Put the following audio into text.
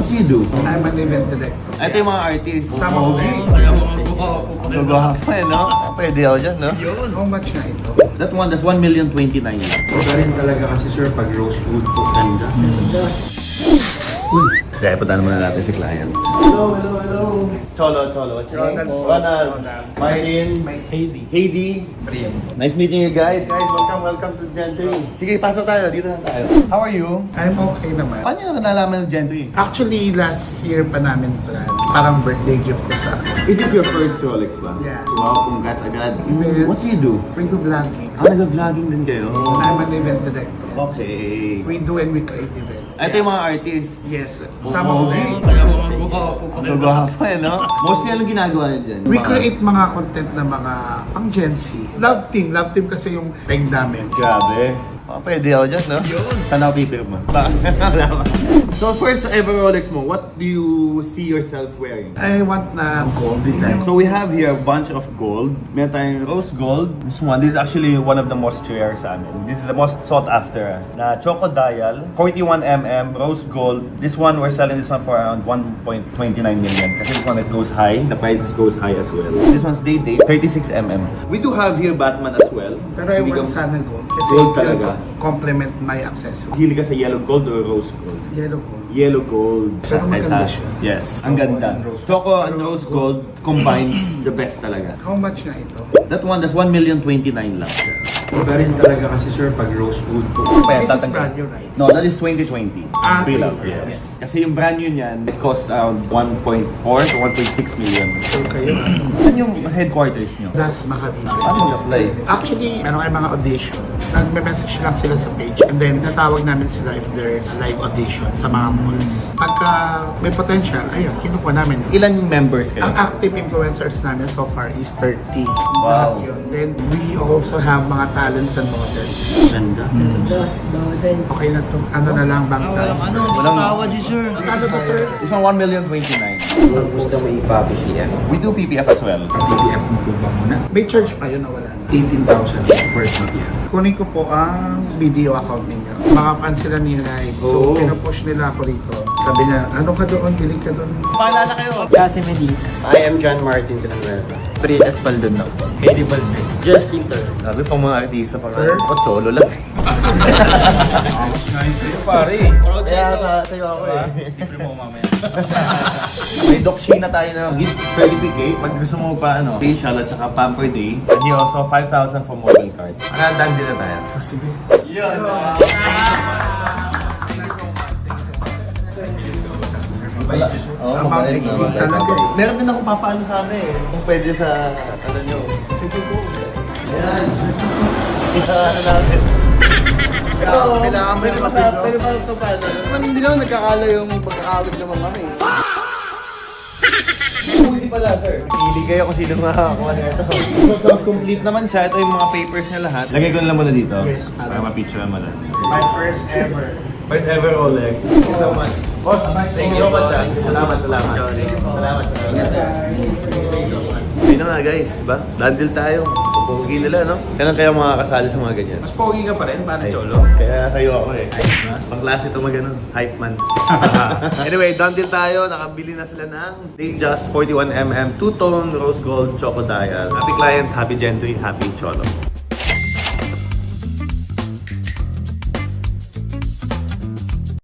What do you do? I'm an event director. Ito yung mga artists. Some of them. Nagwapo eh, no? Pwede ako dyan, no? How much na ito? That one, that's 1,029,000. Iba rin talaga kasi sir pag rose gold po ganda. Kaya puntahan muna natin si client. Hello. Cholo, what's your name? Ronald. Martin. Heidi. Nice meeting you guys. Guys, welcome to Gentry. Sige, pasok tayo. Dito na tayo. How are you? I'm okay naman. Paano nyo nalaman ng Gentry? Actually, last year pa namin plan. Parang birthday gift ko sa akin. Is this your first Rolex ba? Yeah. Wow, congrats agad. Events. What do you do? We do vlogging. Nag-vlogging din kayo? I'm an event director. Okay. We do and we create events. Ito yung mga artists. Yes. Some of them. Nagwapo eh, no? Mostly anong ginagawa nyo dyan? We create mga content na mga pang Gen Z. Love team kasi yung time namin. Grabe. Pwede ako dyan, no? Saan ako pipirma? So first ever Rolex mo, what do you see yourself wearing? I want na gold with time. So we have here a bunch of gold. Meron tayong rose gold. This one, this is actually one of the most rare sa amin. This is the most sought after na Choco Dial, 41mm, rose gold. This one, we're selling this one for around 1.29 million. Kasi this one, it goes high. The prices goes high as well. This one's day-date, 36mm. We do have here Batman as well. Pero I want sana gold. Kasi Gold talaga. complement my accessory. Hili ka sa yellow gold or rose gold? Yellow gold. Yellow gold. Pero maganda siya. Yes. Ang ganda. Choco and rose gold combines the best talaga. How much na ito? That one, that's 1,029,000 lang. Iba rin talaga kasi sir pag rose gold po. This is brand new, right? No, that is 2020. Ah, Pre-love, okay. yes. Kasi yung brand new niyan, it costs around 1.4 to 1.6 million. So kayo, Saan yung headquarters nyo? that's Makavite. Paano mag-apply? Actually, meron kayo mga audition. Nagme-message lang sila sa page and then natawag namin sila if there's live audition sa mga malls. Pagka may potential, ayun, kinukuha namin. Ilan yung members kayo? Ang active influencers namin so far is 30. Wow. Lahat yun. Then we also have mga talents and models. Ganda. Okay na to. Ano na lang, bank transfer. Walang Ano to, sir? This one, 1,029,000. Gusto mo ipa-PCF? We do PPF as well. PPF mo po ba muna? May charge pa yun na wala na. 18,000 first PPF. Kunin ko po ang video account ninyo. Mga fans sila ni Rai. Oo. So, pinupush nila ako rito. Sabi niya, ano ka doon? Dilig ka doon. Paalala kayo. Kasi Medina. I am John Martin Villanueva. Fred Espaldon ako. Eddie Valdez. Justin Turner. Sabi pang mga artista pa nga. Sir? Ako, cholo lang. Pare. Kaya sa'yo ako eh. Libre mo mamaya. May Doc Sheena tayo na gift certificate. Pag gusto mo pa facial at saka pamper day. And he also 5,000 for mobile cards. Done din na tayo. Ah, sige. Yun! Oo, Ang mga exit talaga eh. Meron din akong papaano sana eh. Kung pwede sa, ano nyo. Sige po. Ayan. Ano natin. Ito, kailangan mo pwede yung pa sa, video. pwede pa ito pa. Naman hindi naman nagkakala yung pagkakawit naman kami. Hindi pala, sir. Pili kayo kung sino makakakuha nito. So, complete naman siya. Ito yung mga papers niya lahat. Lagay ko na lang muna dito. Yes. Para ma-picture mo lang. My first ever. First ever Rolex. Thank you so much. Boss, thank you so much. Salamat. Salamat. Ayun na nga guys, diba? Dandil tayo. Pupugi nila, no? Kailan kaya makakasali sa mga ganyan? Mas pogi ka pa rin, paano Ay, cholo? Kaya sa'yo ako eh. Pang-klase ito mag-ano, hype man. Anyway, done deal tayo. Nakabili na sila ng Datejust 41mm 2-tone rose gold choco dial. Happy client, happy Gentry, happy Cholo.